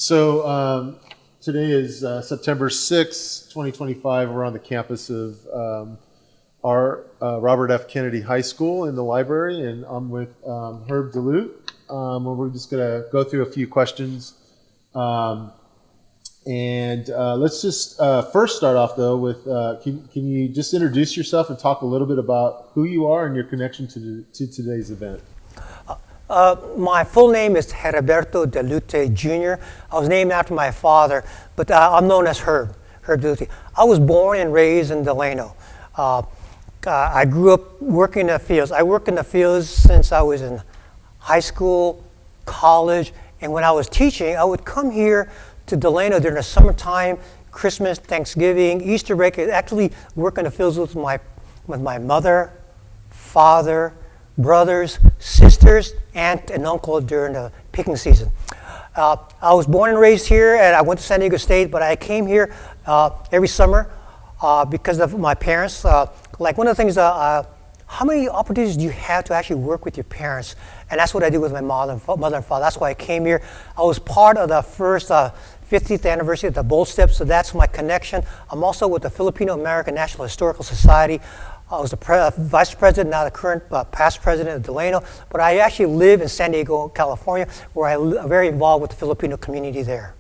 Today is September 6, 2025. We're on the campus of our Robert F. Kennedy High School in the library, and I'm with Herb Delute. We're just going to go through a few questions. Let's just first start off, though, with can you just introduce yourself and talk a little bit about who you are and your connection to today's event? My full name is Heriberto Delute Jr. I was named after my father, but I'm known as Herb Delute. I was born and raised in Delano. I grew up working in the fields. I worked in the fields since I was in high school, college, and when I was teaching, I would come here to Delano during the summertime, Christmas, Thanksgiving, Easter break. I actually work in the fields with my mother, father, brothers, sisters, aunt, and uncle during the picking season. I was born and raised here, and I went to San Diego State, but I came here every summer because of my parents. Like one of the things, how many opportunities do you have to actually work with your parents? And that's what I did with my mother and father. That's why I came here. I was part of the first 50th anniversary of the Bold Steps, so that's my connection. I'm also with the Filipino American National Historical Society. I was the vice president, now the current past president of Delano, but I actually live in San Diego, California, where I'm very involved with the Filipino community there.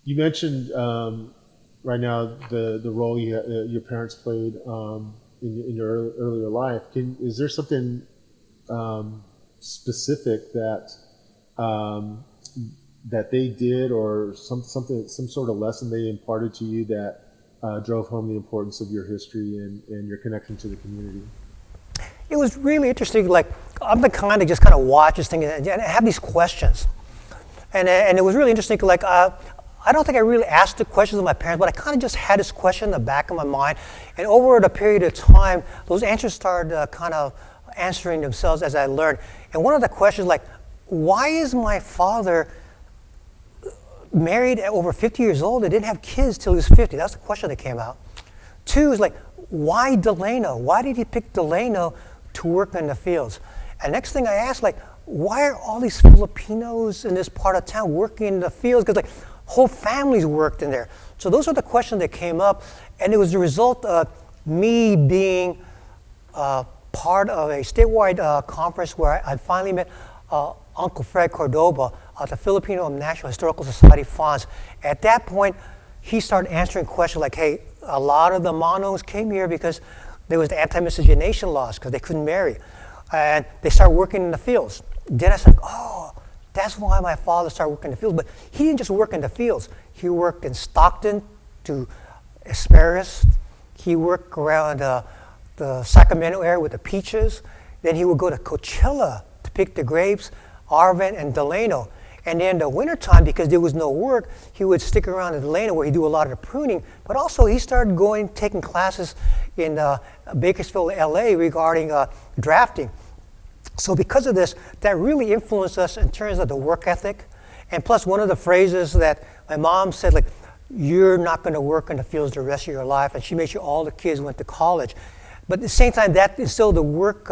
You mentioned right now the role your parents played in your earlier life. Is there something specific that they did, or some sort of lesson they imparted to you that drove home the importance of your history and your connection to the community? It was really interesting. Like, I'm the kind that just kind of watches things and have these questions. And it was really interesting. Like, I don't think I really asked the questions of my parents, but I kind of just had this question in the back of my mind. And over the period of time, those answers started kind of answering themselves as I learned. And one of the questions, like, why is my father married at over 50 years old and didn't have kids till he was 50? That's the question that came out. Two is like, why Delano? Why did he pick Delano to work in the fields? And next thing I asked, like, why are all these Filipinos in this part of town working in the fields? Because like whole families worked in there. So those are the questions that came up, and it was the result of me being part of a statewide conference where I finally met Uncle Fred Cordoba at the Filipino National Historical Society funds. At that point, he started answering questions like, hey, a lot of the Manos came here because there was the anti-miscegenation laws because they couldn't marry. And they started working in the fields. Then I said, oh, that's why my father started working in the fields. But he didn't just work in the fields. He worked in Stockton to asparagus. He worked around the Sacramento area with the peaches. Then he would go to Coachella to pick the grapes, Arvin and Delano. And then the wintertime, because there was no work, he would stick around in Delano where he'd do a lot of the pruning. But also he started taking classes in Bakersfield, LA regarding drafting. So because of this, that really influenced us in terms of the work ethic. And plus one of the phrases that my mom said, like, you're not going to work in the fields the rest of your life. And she made sure all the kids went to college. But at the same time, that instilled the work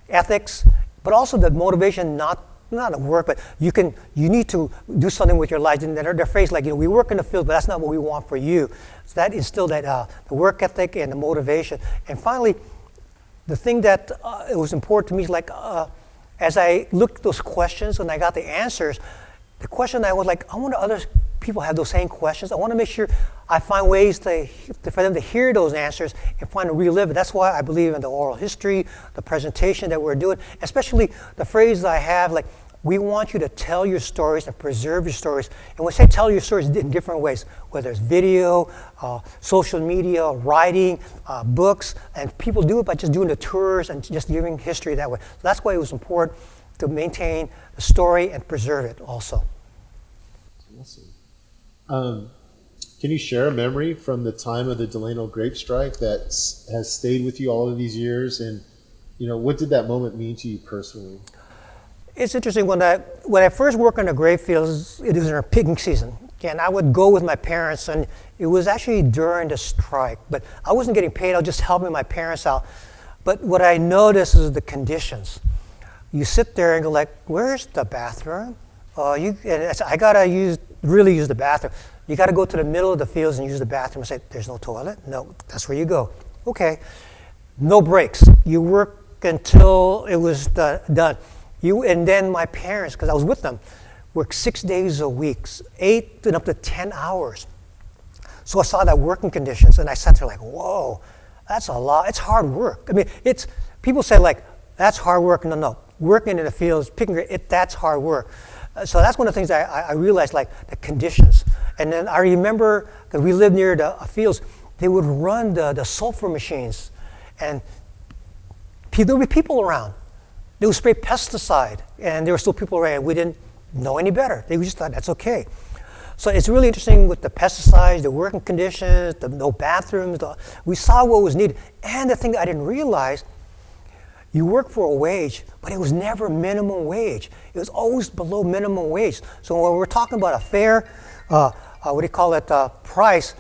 ethics, but also the motivation not at work, but you need to do something with your life. And their phrase, like, we work in the field, but that's not what we want for you. So that instilled that the work ethic and the motivation. And finally, the thing that it was important to me is like, as I looked at those questions and I got the answers, the question I was like, I wonder other people have those same questions. I want to make sure I find ways for them to hear those answers and find to relive it. That's why I believe in the oral history, the presentation that we're doing, especially the phrase I have, like, we want you to tell your stories and preserve your stories. And when I say tell your stories in different ways, whether it's video, social media, writing, books, and people do it by just doing the tours and just giving history that way. So that's why it was important to maintain the story and preserve it also. Awesome. Can you share a memory from the time of the Delano grape strike that has stayed with you all of these years? And, what did that moment mean to you personally? It's interesting, when I first worked in the grape fields, it was in our picking season. And I would go with my parents, and it was actually during the strike. But I wasn't getting paid, I was just helping my parents out. But what I noticed is the conditions. You sit there and go like, where's the bathroom? I gotta really use the bathroom. You gotta go to the middle of the fields and use the bathroom. I said, there's no toilet? No, that's where you go. Okay, no breaks. You work until it was done. And then my parents, because I was with them, worked 6 days a week, 8 and up to 10 hours. So I saw that working conditions, and I sat there like, whoa, that's a lot. It's hard work. I mean, people say like, that's hard work. No, working in the fields, picking that's hard work. So that's one of the things I realized, like the conditions. And then I remember, because we lived near the fields, they would run the sulfur machines, and there would be people around. They would spray pesticide, and there were still people around. We didn't know any better. They just thought that's okay. So it's really interesting with the pesticides, the working conditions, the no bathrooms. We saw what was needed. And the thing that I didn't realize, you work for a wage, but it was never minimum wage. It was always below minimum wage. So when we're talking about a fair, price,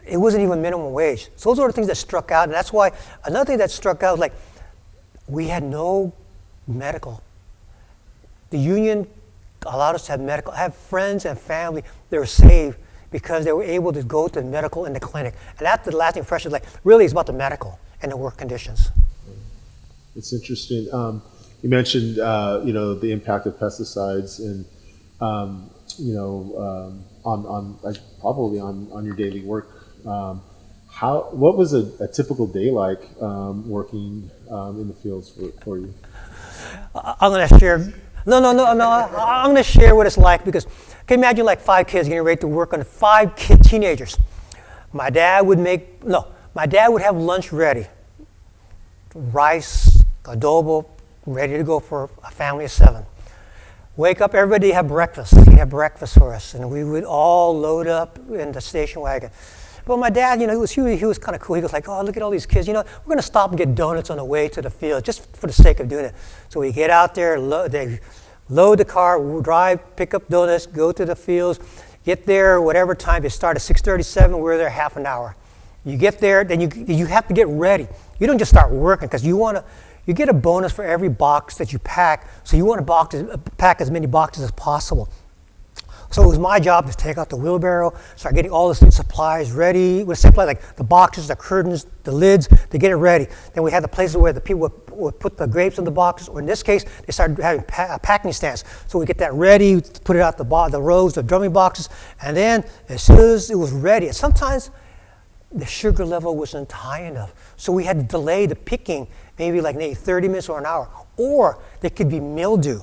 it wasn't even minimum wage. So those are the things that struck out. And that's why another thing that struck out was like, we had no medical. The union allowed us to have medical, have friends and family that were saved because they were able to go to the medical in the clinic. And that's the lasting impression, like really it's about the medical and the work conditions. It's interesting. You mentioned, the impact of pesticides and, probably on your daily work. What was a typical day like working in the fields for you? I'm going to share. No. I'm going to share what it's like because can you imagine like 5 kids getting ready to work on 5 teenagers. My dad would have lunch ready. Rice, adobo, ready to go for a family of 7. Wake up, everybody have breakfast. He had breakfast for us, and we would all load up in the station wagon. But my dad, he was kind of cool. He was like, oh, look at all these kids. We're going to stop and get donuts on the way to the field just for the sake of doing it. So we get out there, they load the car, we'll drive, pick up donuts, go to the fields, get there whatever time. They start at 6:37. We're there half an hour. You get there, then you have to get ready. You don't just start working because you get a bonus for every box that you pack. So you want to pack as many boxes as possible. So it was my job to take out the wheelbarrow, start getting all the supplies ready. With supplies like the boxes, the curtains, the lids, to get it ready. Then we had the places where the people would put the grapes in the boxes, or in this case, they started having packing stands. So we get that ready, put it out the rows, the drumming boxes, and then as soon as it was ready, and sometimes the sugar level wasn't high enough. So we had to delay the picking maybe 30 minutes or an hour, or there could be mildew.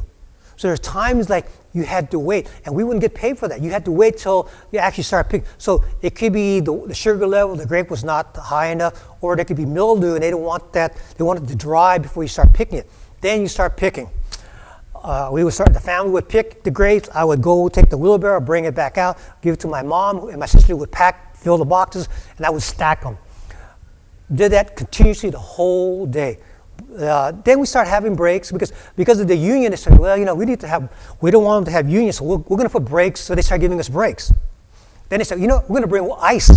So there's times like you had to wait, and we wouldn't get paid for that. You had to wait till you actually start picking. So it could be the sugar level, the grape was not high enough, or there could be mildew, and they don't want that. They want it to dry before you start picking it. Then you start picking. The family would pick the grapes. I would go take the wheelbarrow, bring it back out, give it to my mom, and my sister would pack, fill the boxes, and I would stack them. Did that continuously the whole day. Then we start having breaks because of the union. They said, well, we don't want them to have unions, so we're going to put breaks. So they start giving us breaks. Then they said, we're going to bring ice.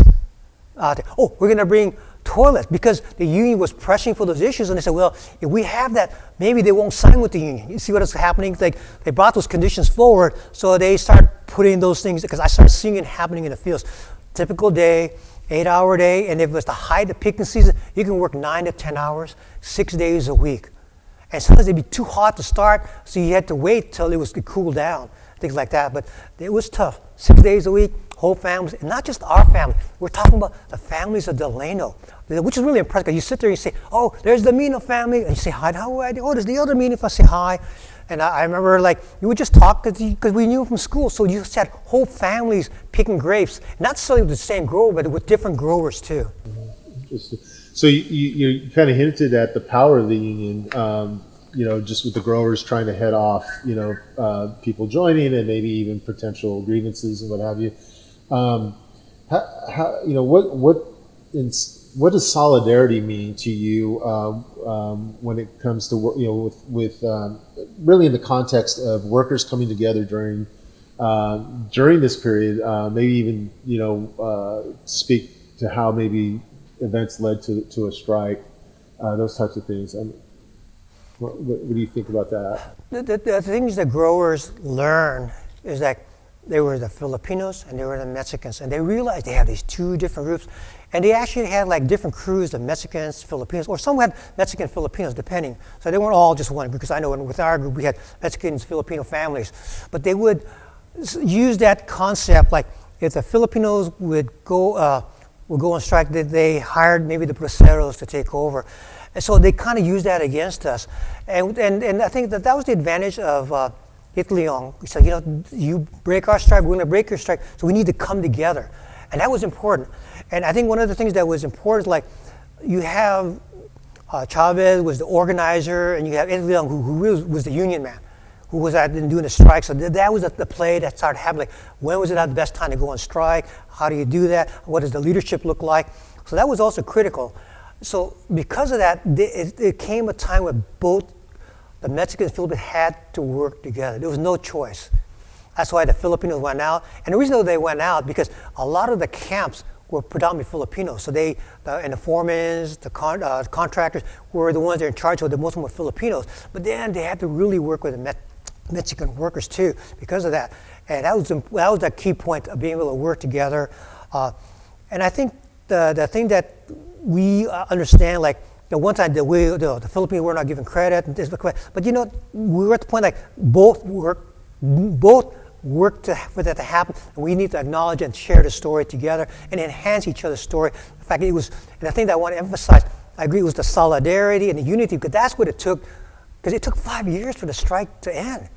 We're going to bring toilets because the union was pressing for those issues. And they said, well, if we have that, maybe they won't sign with the union. You see what is happening? Like they brought those conditions forward, so they start putting those things because I started seeing it happening in the fields. Typical day. 8-hour day, and if it was the height of picking season, you can work 9 to 10 hours, 6 days a week. And sometimes it'd be too hot to start, so you had to wait till it could cool down, things like that. But it was tough. 6 days a week, whole families, and not just our family. We're talking about the families of Delano, which is really impressive. You sit there and you say, oh, there's the Mino family, and you say hi. Oh, there's the other Mino. If I say hi. And I remember, you would just talk because we knew from school. So you just had whole families picking grapes, not necessarily with the same grower, but with different growers too. Interesting. So you kind of hinted at the power of the union, just with the growers trying to head off, people joining and maybe even potential grievances and what have you. What does solidarity mean to you when it comes to with really in the context of workers coming together during this period? Maybe even speak to how maybe events led to a strike, those types of things. What do you think about that? The things that growers learn is that there were the Filipinos and there were the Mexicans, and they realized they had these two different groups, and they actually had like different crews of Mexicans, Filipinos, or some had Mexican Filipinos, depending. So they weren't all just one group, because I know with our group we had Mexicans, Filipino families, but they would use that concept, like if the Filipinos would go on strike, they hired maybe the braceros to take over, and so they kind of used that against us, and I think that was the advantage of. Leon. We said, you break our strike, we're going to break your strike, so we need to come together. And that was important. And I think one of the things that was important is like you have Chavez was the organizer, and you have Leon who really was the union man, who was out doing the strike. So that was the play that started happening. Like, when was it the best time to go on strike? How do you do that? What does the leadership look like? So that was also critical. So because of that, it came a time when both the Mexicans and Filipinos had to work together. There was no choice. That's why the Filipinos went out. And the reason they went out, because a lot of the camps were predominantly Filipinos. So and the foremen, the contractors were the ones that were in charge, so most of them were Filipinos. But then they had to really work with the Mexican workers too because of that. And that was the key point of being able to work together. And I think the thing that we understand, like, one time the Philippines were not given credit, but we were at the point like both worked for that to happen, and we need to acknowledge and share the story together and enhance each other's story. In fact, and the thing that I want to emphasize, I agree, was the solidarity and the unity, because that's what it took, because it took 5 years for the strike to end,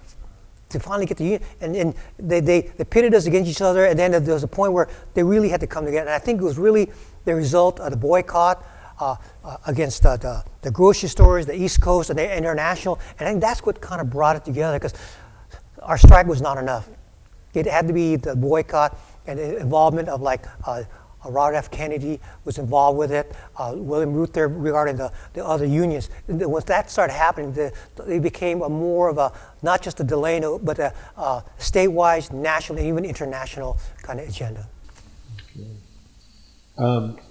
to finally get the union, and they pitted us against each other, and then there was a point where they really had to come together, and I think it was really the result of the boycott, against the grocery stores, the East Coast, and the international. And I think that's what kind of brought it together, because our strike was not enough. It had to be the boycott and the involvement of Robert F. Kennedy was involved with it, William Root there regarding the other unions. Once that started happening, it became more of a, not just a Delano, but a statewide, national, and even international kind of agenda. Okay.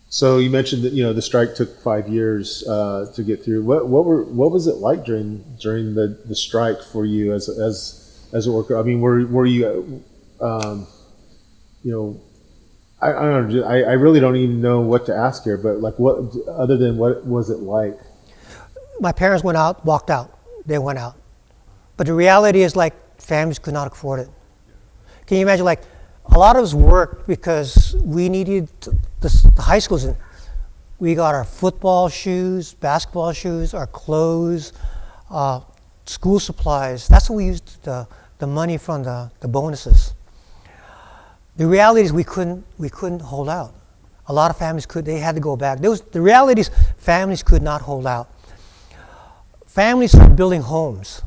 So you mentioned that the strike took 5 years to get through. What was it like during the strike for you as a worker? I mean, were you I don't know. I really don't even know what to ask here. But like, what other than what was it like? My parents walked out. They went out. But the reality is, like, families could not afford it. Can you imagine, like, a lot of us worked because we needed the high schools. And we got our football shoes, basketball shoes, our clothes, school supplies. That's what we used the money from the bonuses. The reality is we couldn't hold out. A lot of families they had to go back. The reality is families could not hold out. Families started building homes.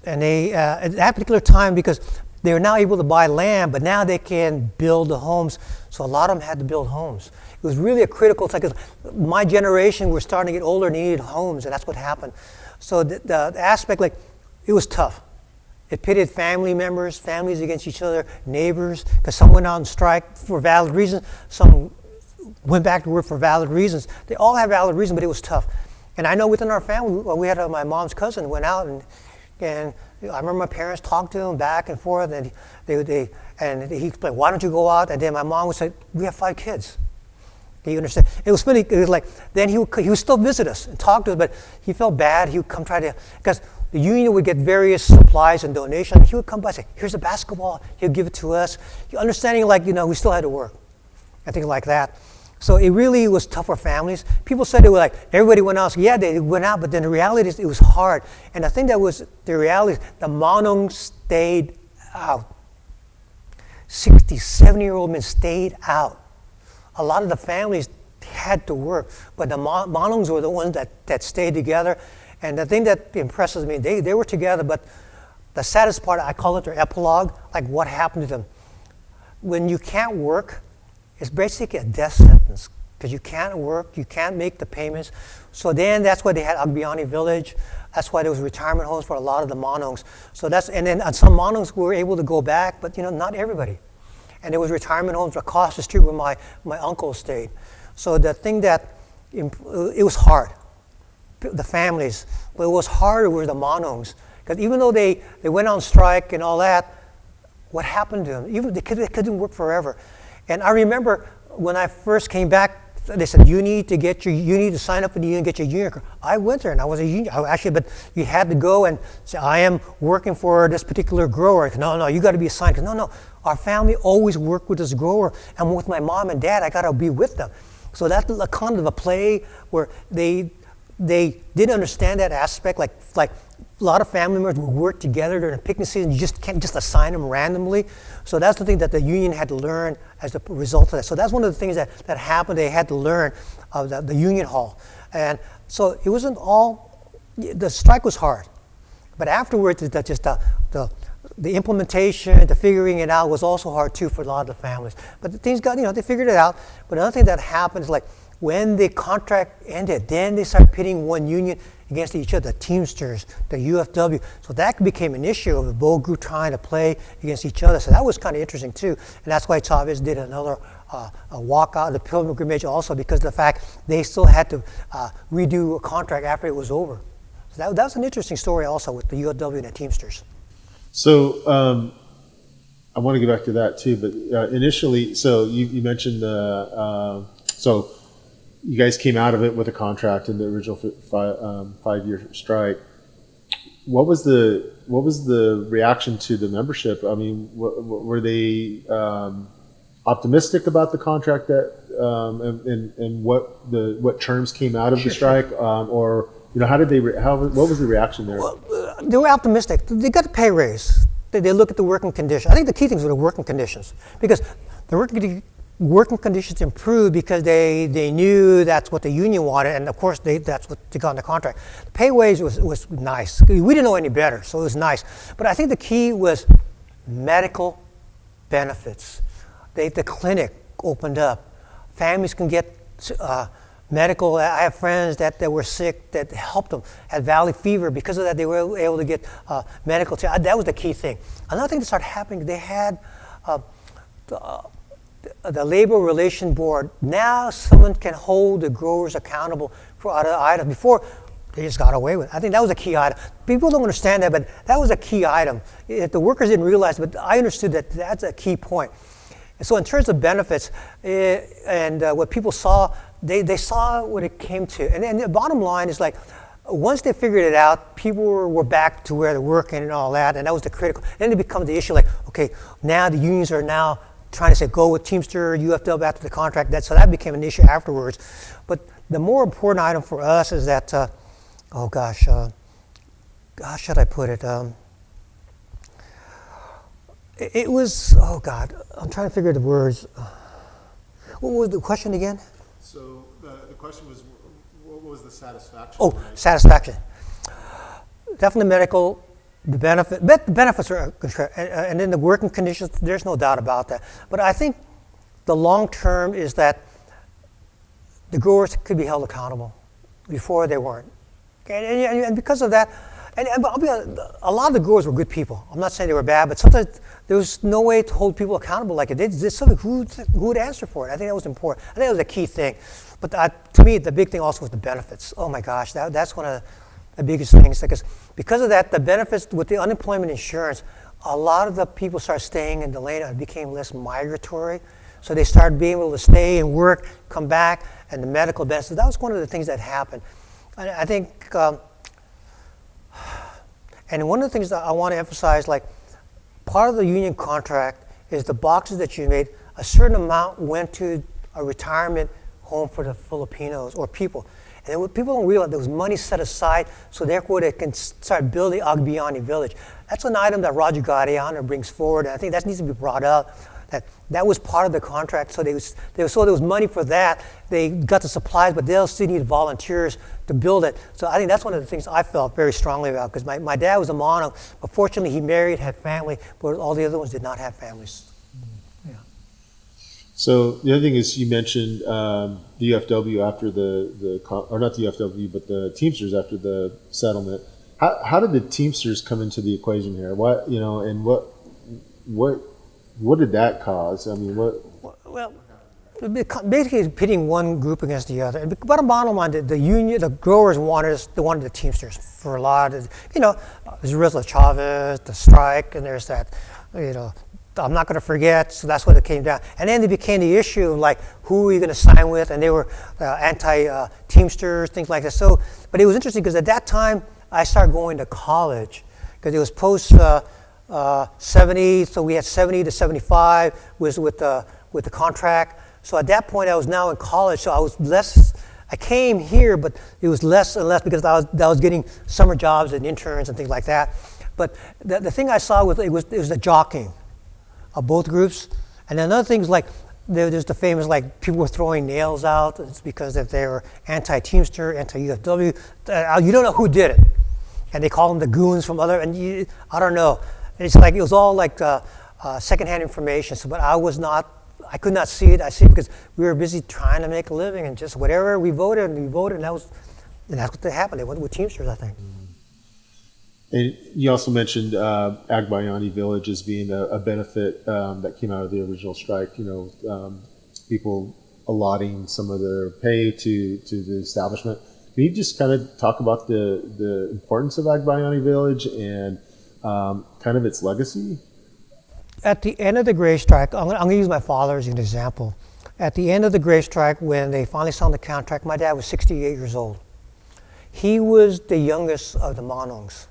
And they, at that particular time, because they were now able to buy land, but now they can build the homes. So a lot of them had to build homes. It was really a critical time, because my generation were starting to get older and needed homes, and that's what happened. So the aspect, like, it was tough. It pitted families against each other, neighbors, because some went out on strike for valid reasons. Some went back to work for valid reasons. They all had valid reasons, but it was tough. And I know within our family, we had my mom's cousin went out, and I remember my parents talked to him back and forth, and he explained, why don't you go out? And then my mom would say, we have 5 kids. You understand? It was funny. It was like, then he would still visit us and talk to us, but he felt bad. He would come because the union would get various supplies and donations. He would come by and say, here's a basketball. He'll give it to us. Understanding, like, we still had to work and things like that. So it really was tough for families. People said it was like everybody went out. So yeah, they went out, but then the reality is it was hard. And I think that was the reality. The Manong stayed out. 60, 70-year-old men stayed out. A lot of the families had to work, but the Manongs were the ones that stayed together. And the thing that impresses me, they were together, but the saddest part, I call it their epilogue, like what happened to them. When you can't work, it's basically a death sentence, because you can't work, you can't make the payments. So then that's why they had Agbiani Village. That's why there was retirement homes for a lot of the Manongs. And then some Manongs were able to go back, but not everybody. And there was retirement homes across the street where my uncle stayed. So the thing it was hard, the families, but it was harder were the Manongs. Because even though they went on strike and all that, what happened to them. Even they couldn't work forever. And I remember when I first came back, they said, you need to sign up for the union, get your union card. I went there and I was a union, but you had to go and say, I am working for this particular grower. No, you got to be assigned. No, our family always worked with this grower, and with my mom and dad, I got to be with them. So that's a kind of a play where they didn't understand that aspect, like a lot of family members would work together during the picnic season. You just can't just assign them randomly. So that's the thing that the union had to learn as a result of that. So that's one of the things that happened. They had to learn of the union hall. And so it wasn't all, the strike was hard. But afterwards, the implementation, the figuring it out was also hard too for a lot of the families. But the things got, they figured it out. But another thing that happened is like when the contract ended, then they started pitting one union against each other, the Teamsters, the UFW. So that became an issue of the both group trying to play against each other. So that was kind of interesting too. And that's why Chavez did another a walkout of the pilgrimage also, because of the fact they still had to redo a contract after it was over. So that was an interesting story also with the UFW and the Teamsters. So I want to get back to that too, but initially, so you mentioned so you guys came out of it with a contract in the original 5-year strike. What was the reaction to the membership? I mean, were they optimistic about the contract that and what terms came out of the strike, or how did they what was the reaction there? Well, they were optimistic. They got a pay raise. They look at the working conditions. I think the key things were the working conditions, because the working conditions improved because they knew that's what the union wanted, and of course that's what they got in the contract. The pay wage was nice. We didn't know any better, so it was nice. But I think the key was medical benefits. The clinic opened up. Families can get medical. I have friends that were sick that helped them, had valley fever. Because of that, they were able to get medical care. That was the key thing. Another thing that started happening, they had the Labor Relation Board. Now someone can hold the growers accountable for other items. Before, they just got away with it. I think that was a key item. People don't understand that, but that was a key item. If the workers didn't realize it, but I understood that that's a key point. And so in terms of benefits, and what people saw, they saw what it came to. And the bottom line is like, once they figured it out, people were back to where they're working and all that, and that was the critical. Then it becomes the issue like, okay, now the unions are now trying to say go with Teamster, UFW after the contract. So that became an issue afterwards. But the more important item for us is that, how should I put it? It was, oh God, I'm trying to figure the words. What was the question again? So the question was, what was the satisfaction? Oh, satisfaction. Definitely medical. The benefits are, and then the working conditions, there's no doubt about that. But I think the long term is that the growers could be held accountable. Before they weren't. Okay? And because of that, and I'll be honest, a lot of the growers were good people. I'm not saying they were bad, but sometimes there was no way to hold people accountable like it. There's something who would answer for it. I think that was important. I think that was a key thing. But to me, the big thing also was the benefits. Oh my gosh, that's one of the biggest things. Because of that, the benefits with the unemployment insurance, a lot of the people started staying in Delano. It became less migratory. So they started being able to stay and work, come back, and the medical benefits. That was one of the things that happened. I think, and one of the things that I want to emphasize, like part of the union contract is the boxes that you made, a certain amount went to a retirement home for the Filipinos or people. And what people don't realize, there was money set aside so therefore they can start building Agbiani Village. That's an item that Roger Gadiana brings forward, and I think that needs to be brought up. That was part of the contract, so there was money for that. They got the supplies, but they'll still need volunteers to build it. So I think that's one of the things I felt very strongly about, because my dad was a mono, but fortunately he married, had family, but all the other ones did not have families. Yeah. So the other thing is, you mentioned the UFW after or not the UFW, but the Teamsters after the settlement. How did the Teamsters come into the equation here? What, and what did that cause? I mean, what? Well, basically it's pitting one group against the other. But bottom line, the union, the growers wanted the Teamsters for a lot of, there's Rizla Chavez, the strike, and there's that, I'm not going to forget. So that's what it came down. And then it became the issue of like, who are you going to sign with? And they were anti-Teamsters, things like that. So, but it was interesting because at that time, I started going to college because it was post 70, so we had 70 to 75 was with the contract. So at that point, I was now in college, so I was less. I came here, but it was less and less because I was getting summer jobs and interns and things like that. But the thing I saw was it was the jockeying of both groups. And another thing is like there's the famous like people were throwing nails out. It's because if they were anti-Teamster, anti-UFW, you don't know who did it, and they call them the goons from other. And I don't know. It's like it was all like secondhand information. So, but I could not see it. I see it because we were busy trying to make a living and just whatever we voted, and that's what happened. They went with Teamsters, I think. And you also mentioned Agbayani Village as being a benefit that came out of the original strike. People allotting some of their pay to the establishment. Can you just kind of talk about the importance of Agbayani Village and kind of its legacy? At the end of the Grape strike, I'm going to use my father as an example. At the end of the Grape strike, when they finally signed the contract, my dad was 68 years old. He was the youngest of the Monongs,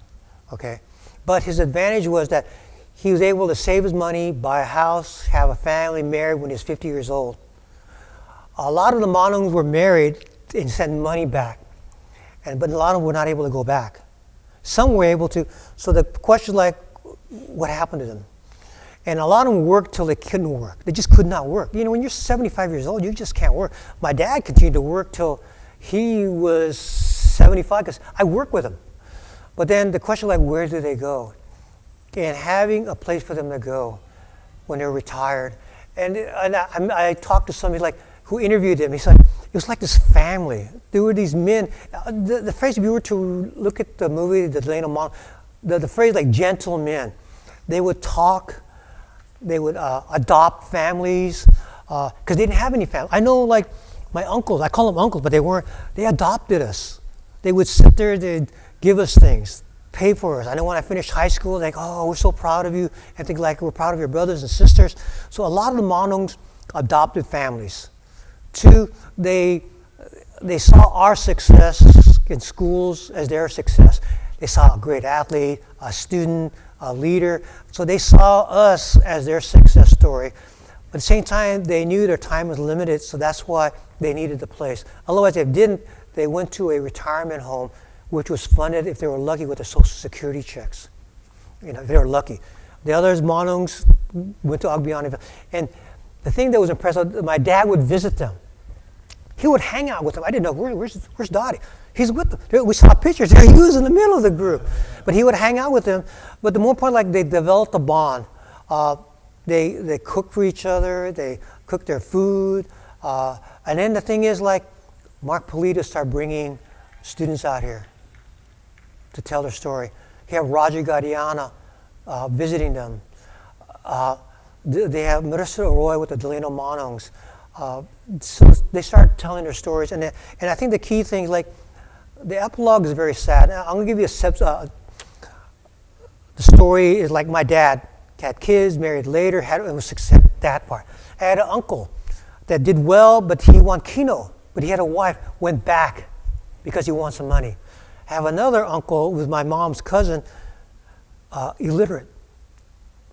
okay? But his advantage was that he was able to save his money, buy a house, have a family, married when he was 50 years old. A lot of the Monongs were married and sent money back, but a lot of them were not able to go back. Some were able to, so the question is like, what happened to them? And a lot of them worked till they couldn't work. They just could not work. When you're 75 years old, you just can't work. My dad continued to work till he was 75 because I worked with him. But then the question like, where do they go? And having a place for them to go when they're retired. And I talked to somebody like who interviewed him. He said, it was like this family. There were these men. The phrase, if you were to look at the movie, the Delano, the phrase like gentlemen, they would talk. They would adopt families because they didn't have any family. I know, like my uncles. I call them uncles, but they weren't. They adopted us. They would sit there. They'd give us things, pay for us. I know when I finished high school, they're like, "Oh, we're so proud of you," and think like we're proud of your brothers and sisters. So a lot of the Monongs adopted families. Two, they saw our success in schools as their success. They saw a great athlete, a student, a leader. So they saw us as their success story. But at the same time, they knew their time was limited, so that's why they needed the place. Otherwise, if they didn't, they went to a retirement home, which was funded, if they were lucky, with the Social Security checks. If they were lucky. The others, Monongs, went to Agbayani. And the thing that was impressive, my dad would visit them. He would hang out with them. I didn't know, where's Dottie? He's with them. We saw pictures there. He was in the middle of the group. But he would hang out with them. But the more point, like they developed a bond. They cooked for each other. They cooked their food. And then the thing is, like, Mark Polita started bringing students out here to tell their story. He had Roger Gadiana visiting them. They have Marissa Roy with the Delano Monongs. So they started telling their stories. And I think the key thing, like, the epilogue is very sad. Now, I'm going to give you the story is like my dad had kids, married later, it was success, that part. I had an uncle that did well, but he won Keno, but he had a wife, went back because he wanted some money. I have another uncle with my mom's cousin, illiterate.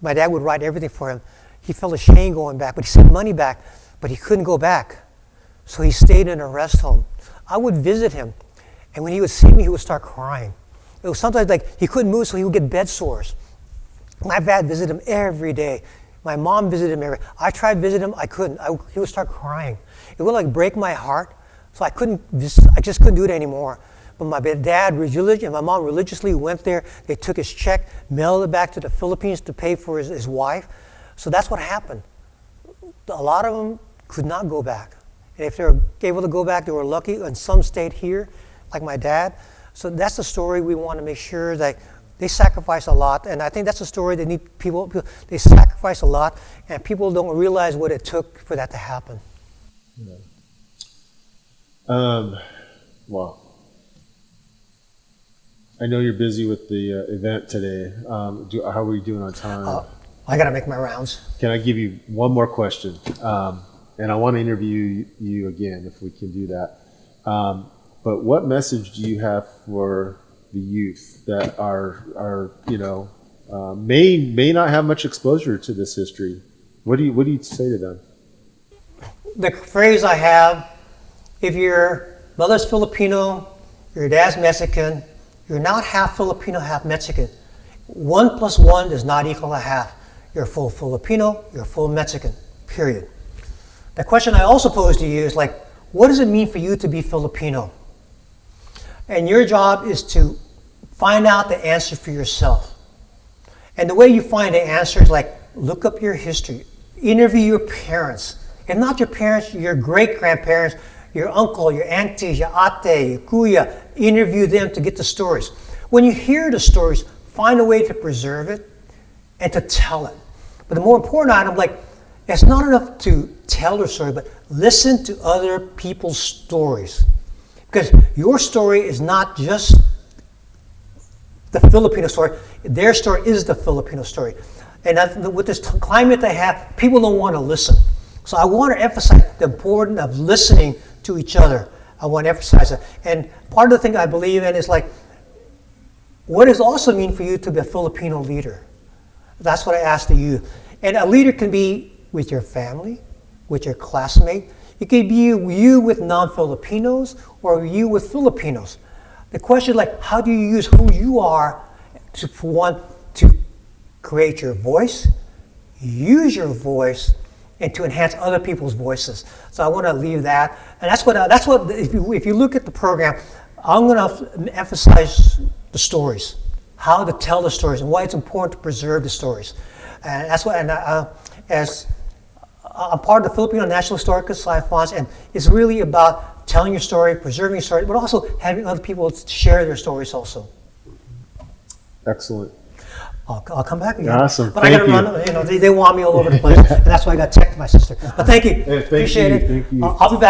My dad would write everything for him. He felt ashamed going back, but he sent money back, but he couldn't go back. So he stayed in a rest home. I would visit him, and when he would see me, he would start crying. It was sometimes like he couldn't move, so he would get bed sores. My dad visited him every day. My mom visited him every day. I tried to visit him, I couldn't. He would start crying. It would like break my heart, so I just couldn't do it anymore. But my dad and my mom religiously went there. They took his check, mailed it back to the Philippines to pay for his wife. So that's what happened. A lot of them could not go back. And if they were able to go back, they were lucky, and some stayed here, like my dad. So that's the story we want to make sure that they sacrifice a lot. And I think that's the story they need people. They sacrifice a lot, and people don't realize what it took for that to happen. Yeah. Wow. I know you're busy with the event today. How are we doing on time? I got to make my rounds. Can I give you one more question? And I want to interview you again if we can do that. But what message do you have for the youth that are may not have much exposure to this history? What do you say to them? The phrase I have: if your mother's Filipino, your dad's Mexican, you're not half Filipino, half Mexican. 1 + 1 does not equal a half. You're full Filipino, you're full Mexican, period. The question I also pose to you is like, what does it mean for you to be Filipino? And your job is to find out the answer for yourself. And the way you find the answer is like, look up your history, interview your parents. If not your parents, your great-grandparents, your uncle, your aunties, your ate, your kuya, interview them to get the stories. When you hear the stories, find a way to preserve it and to tell it. But the more important item, like, it's not enough to tell the story, but listen to other people's stories. Because your story is not just the Filipino story. Their story is the Filipino story. And with this climate they have, people don't want to listen. So I want to emphasize the importance of listening to each other. I want to emphasize that. And part of the thing I believe in is like, what does it also mean for you to be a Filipino leader? That's what I ask the youth. And a leader can be with your family, with your classmate. It could be you with non-Filipinos or you with Filipinos. The question is like, how do you use who you are to create your voice, use your voice, and to enhance other people's voices. So I want to leave that. And that's what if you look at the program, I'm going to emphasize the stories, how to tell the stories, and why it's important to preserve the stories. And that's what, as I'm part of the Filipino National Historical Society Fonts, and it's really about telling your story, preserving your story, but also having other people share their stories also. Excellent. I'll come back again. Awesome. But I got to run. They want me all over the place, and that's why I got to text my sister. But thank you. Hey, Appreciate it. Thank you. I'll be back.